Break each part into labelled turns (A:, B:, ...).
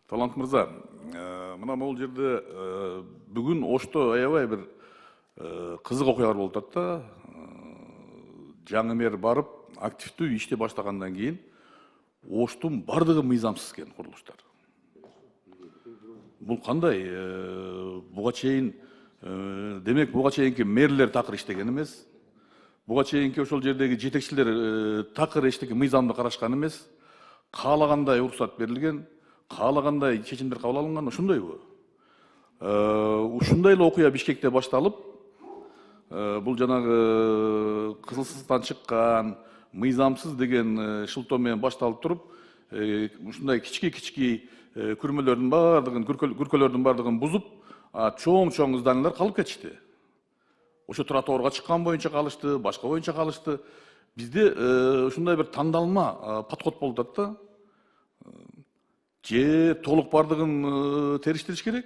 A: Талант мырза, мына могул жерде бүгүн Ошто аябай бир кызык окуялар болуп атат да. Жаңы мэр барып, активдүү иште баштагандан кийин Оштун бардыгы мыйзамсыз экен курулуштар. Бул кандай? Буга чейин демек буга чейинки мэрлер такыр иштеген эмес. Буга чейинки ошол жердеги жетекчилер такыр эчтеке мыйзамды карашкан эмес. Каалагандай уруксат берилген, каалагандай чечимдер кабыл алынган, ошондойбу? Ушундай эле окуя Бишкекте башталып, бул жанагы кызылсыздыктан чыккан, мыйзамсыз деген шылтоо менен башталып туруп, ушундай кички күрмөлөрдүн бардыгын, күркөлөрдүн бардыгын бузуп, чоң зданиялар калып кетишти. Ошо тротуарга чыккан боюнча калышты, башка боюнча калышты. Бизде ушундай бир тандалма подход болуп атат да. Же толук бардыгын териштириш керек,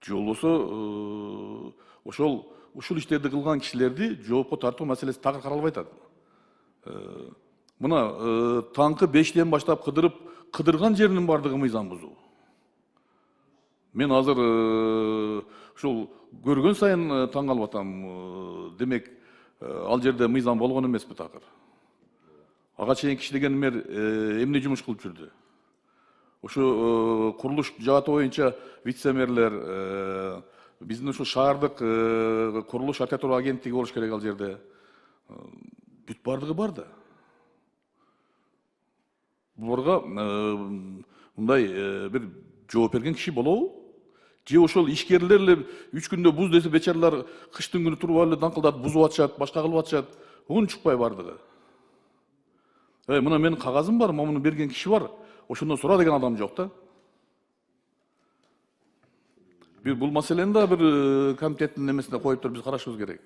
A: же болбосо ушул иштерди кылган кишилерди жоопко тартуу маселеси такыр каралбай атат. Мына таңкы 5-тен баштап кыдырган жеринин бардыгы мыйзам бузуу. Мен азыр ушул көргөн сайын таң калып атам. Демек, ал жерде мыйзам болгон эмеспи такыр. Ага чейин иштеген мэр эмне жумуш кылып жүрдү? Ошо курулуш жааты боюнча вице-мэрлер, биздин ушу шаардык курулуш архитектура агенттиги болуш керек ал жерде. Бүт бардыгы бар да. Буларга мындай бир жооп берген киши болобу? Же ошол ишкерлер эле 3 күндө буз десе бечаралар кыштын күнү туруп эле даңкылдатып бузуп атышат, башка кылып атышат. Угун чыкпай бардыгы. Мына менин кагазым бар, муну берген киши бар. Ошондон сора деген адам жок да. Бул маселени да бир комитеттин немесине коюп туруп биз карашыбыз керек.